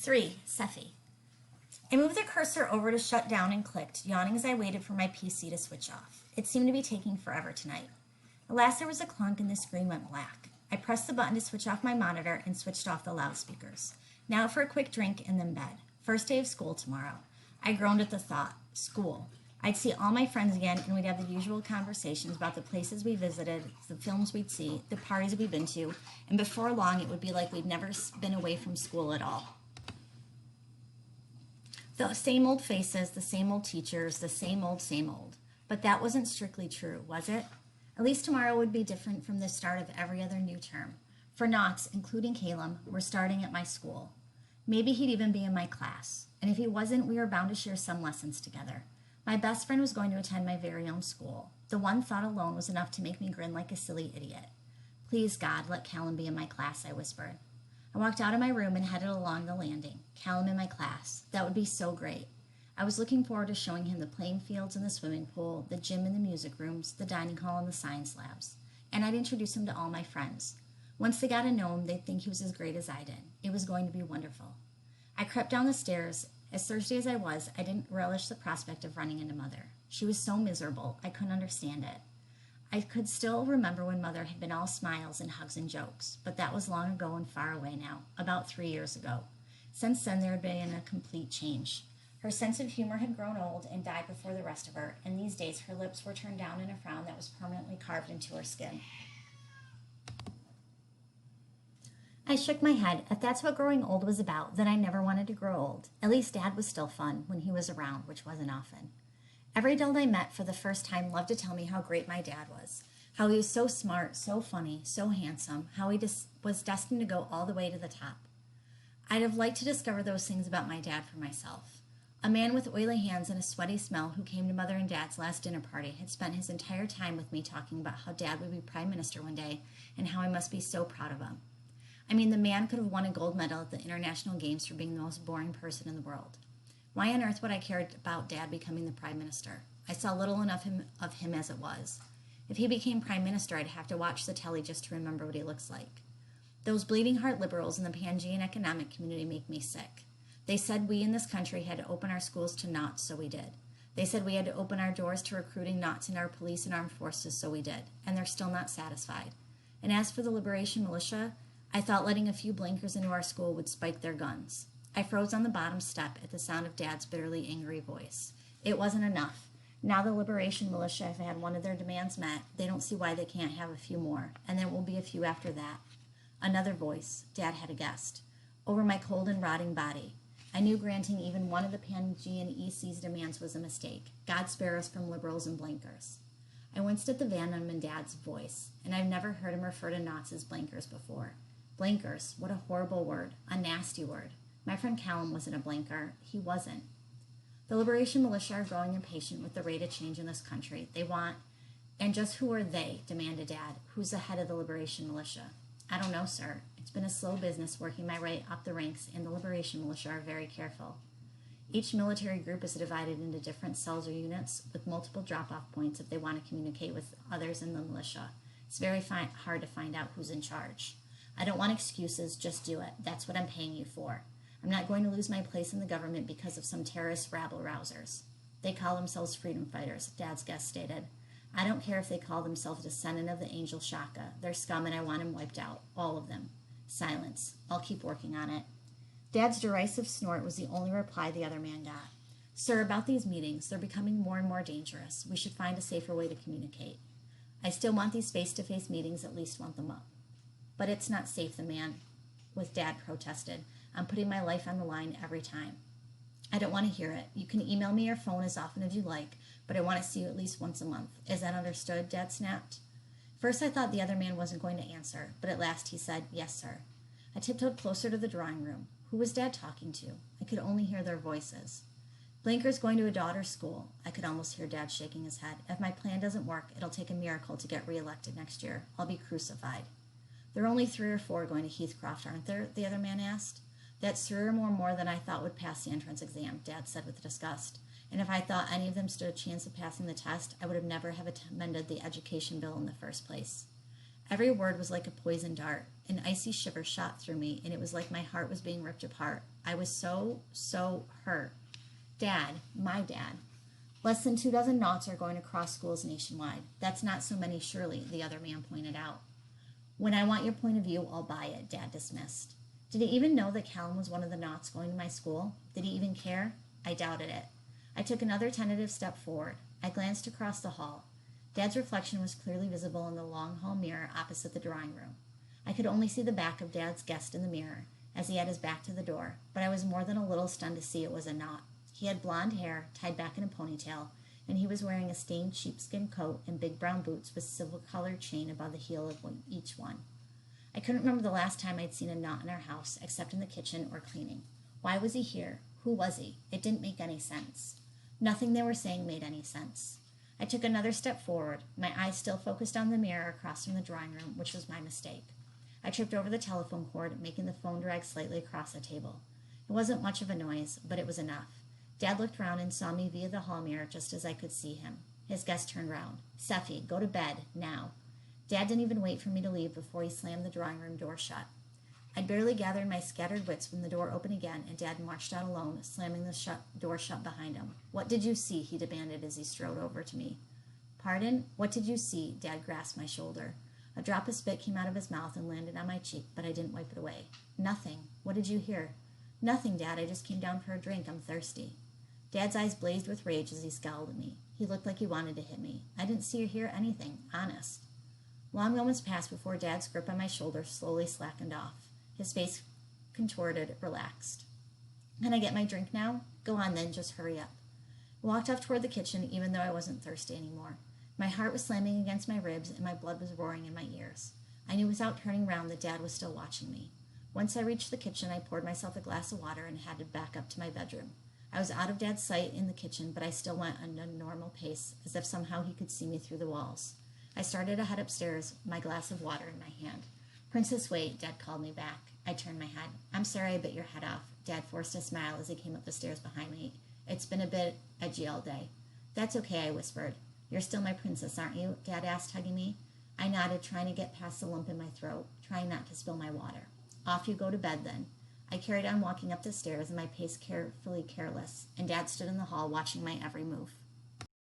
3. Cephi. I moved the cursor over to shut down and clicked, yawning as I waited for my PC to switch off. It seemed to be taking forever tonight. At last there was a clunk and the screen went black. I pressed the button to switch off my monitor and switched off the loudspeakers. Now for a quick drink and then bed. First day of school tomorrow. I groaned at the thought. School. I'd see all my friends again and we'd have the usual conversations about the places we visited, the films we'd see, the parties we'd been to, and before long it would be like we'd never been away from school at all. The same old faces, the same old teachers, the same old, same old. But that wasn't strictly true, was it? At least tomorrow would be different from the start of every other new term. For Knox, including Caleb, were starting at my school. Maybe he'd even be in my class. And if he wasn't, we were bound to share some lessons together. My best friend was going to attend my very own school. The one thought alone was enough to make me grin like a silly idiot. Please, God, let Callum be in my class, I whispered. I walked out of my room and headed along the landing. Callum in my class. That would be so great. I was looking forward to showing him the playing fields and the swimming pool, the gym and the music rooms, the dining hall and the science labs. And I'd introduce him to all my friends. Once they got to know him, they'd think he was as great as I did. It was going to be wonderful. I crept down the stairs. As thirsty as I was, I didn't relish the prospect of running into Mother. She was so miserable, I couldn't understand it. I could still remember when Mother had been all smiles and hugs and jokes, but that was long ago and far away now, about 3 years ago. Since then, there had been a complete change. Her sense of humor had grown old and died before the rest of her, and these days her lips were turned down in a frown that was permanently carved into her skin. I shook my head. If that's what growing old was about, then I never wanted to grow old. At least Dad was still fun when he was around, which wasn't often. Every adult I met for the first time loved to tell me how great my dad was, how he was so smart, so funny, so handsome, how he was destined to go all the way to the top. I'd have liked to discover those things about my dad for myself. A man with oily hands and a sweaty smell who came to Mother and Dad's last dinner party had spent his entire time with me talking about how Dad would be Prime Minister one day and how I must be so proud of him. I mean, the man could have won a gold medal at the International Games for being the most boring person in the world. Why on earth would I care about Dad becoming the Prime Minister? I saw little enough of him as it was. If he became Prime Minister, I'd have to watch the telly just to remember what he looks like. Those bleeding heart liberals in the Pangean economic community make me sick. They said we in this country had to open our schools to Knots, so we did. They said we had to open our doors to recruiting Knots in our police and armed forces, so we did. And they're still not satisfied. And as for the Liberation Militia, I thought letting a few blinkers into our school would spike their guns. I froze on the bottom step at the sound of Dad's bitterly angry voice. It wasn't enough. Now the Liberation Militia have had one of their demands met. They don't see why they can't have a few more, and there will be a few after that. Another voice. Dad had a guest. Over my cold and rotting body. I knew granting even one of the Pangean EC's demands was a mistake. God spare us from liberals and blinkers. I winced at the venom in Dad's voice, and I've never heard him refer to Knots as blinkers before. Blinkers, what a horrible word, a nasty word. My friend Callum wasn't a blinker. He wasn't. The Liberation Militia are growing impatient with the rate of change in this country. They want, and just who are they, demanded Dad. Who's the head of the Liberation Militia? I don't know, sir. It's been a slow business working my way up the ranks, and the Liberation Militia are very careful. Each military group is divided into different cells or units with multiple drop-off points if they want to communicate with others in the militia. It's very hard to find out who's in charge. I don't want excuses, just do it. That's what I'm paying you for. I'm not going to lose my place in the government because of some terrorist rabble-rousers. They call themselves freedom fighters, Dad's guest stated. I don't care if they call themselves descendant of the angel Shaka. They're scum and I want them wiped out. All of them. Silence. I'll keep working on it. Dad's derisive snort was the only reply the other man got. Sir, about these meetings, they're becoming more and more dangerous. We should find a safer way to communicate. I still want these face-to-face meetings, at least want them up. But it's not safe, the man with Dad protested. I'm putting my life on the line every time. I don't want to hear it. You can email me or phone as often as you like, but I want to see you at least once a month. Is that understood? Dad snapped. First I thought the other man wasn't going to answer, but at last he said, yes, sir. I tiptoed closer to the drawing room. Who was Dad talking to? I could only hear their voices. Blinker's going to a daughter's school. I could almost hear Dad shaking his head. If my plan doesn't work, it'll take a miracle to get reelected next year. I'll be crucified. There are only 3 or 4 going to Heathcroft, aren't there? The other man asked. That's 3 or more than I thought would pass the entrance exam, Dad said with disgust. And if I thought any of them stood a chance of passing the test, I would have never have amended the education bill in the first place. Every word was like a poison dart. An icy shiver shot through me, and it was like my heart was being ripped apart. I was so hurt. Dad, my dad. Less than 24 knots are going across schools nationwide. That's not so many, surely, the other man pointed out. When I want your point of view, I'll buy it, Dad dismissed. Did he even know that Callum was one of the knots going to my school? Did he even care? I doubted it. I took another tentative step forward. I glanced across the hall. Dad's reflection was clearly visible in the long hall mirror opposite the drawing room. I could only see the back of Dad's guest in the mirror, as he had his back to the door, but I was more than a little stunned to see it was a knot. He had blonde hair, tied back in a ponytail, and he was wearing a stained sheepskin coat and big brown boots with silver-colored chain above the heel of each one. I couldn't remember the last time I'd seen a knot in our house, except in the kitchen or cleaning. Why was he here? Who was he? It didn't make any sense. Nothing they were saying made any sense. I took another step forward, my eyes still focused on the mirror across from the drawing room, which was my mistake. I tripped over the telephone cord, making the phone drag slightly across the table. It wasn't much of a noise, but it was enough. Dad looked around and saw me via the hall mirror just as I could see him. His guest turned round. Seffi, go to bed, now. Dad didn't even wait for me to leave before he slammed the drawing room door shut. I'd barely gathered my scattered wits when the door opened again and Dad marched out alone, slamming the door shut behind him. What did you see? He demanded as he strode over to me. Pardon? What did you see? Dad grasped my shoulder. A drop of spit came out of his mouth and landed on my cheek, but I didn't wipe it away. Nothing. What did you hear? Nothing, Dad. I just came down for a drink. I'm thirsty. Dad's eyes blazed with rage as he scowled at me. He looked like he wanted to hit me. I didn't see or hear anything, honest. Long moments passed before Dad's grip on my shoulder slowly slackened off. His face contorted, relaxed. Can I get my drink now? Go on then, just hurry up. I walked off toward the kitchen, even though I wasn't thirsty anymore. My heart was slamming against my ribs, and my blood was roaring in my ears. I knew without turning round that Dad was still watching me. Once I reached the kitchen, I poured myself a glass of water and headed back up to my bedroom. I was out of Dad's sight in the kitchen, but I still went at a normal pace, as if somehow he could see me through the walls. I started to head upstairs, my glass of water in my hand. Princess, wait, Dad called me back. I turned my head. I'm sorry I bit your head off. Dad forced a smile as he came up the stairs behind me. It's been a bit edgy all day. That's okay, I whispered. You're still my princess, aren't you? Dad asked, hugging me. I nodded, trying to get past the lump in my throat, trying not to spill my water. Off you go to bed, then. I carried on walking up the stairs, and my pace carefully careless, and Dad stood in the hall watching my every move.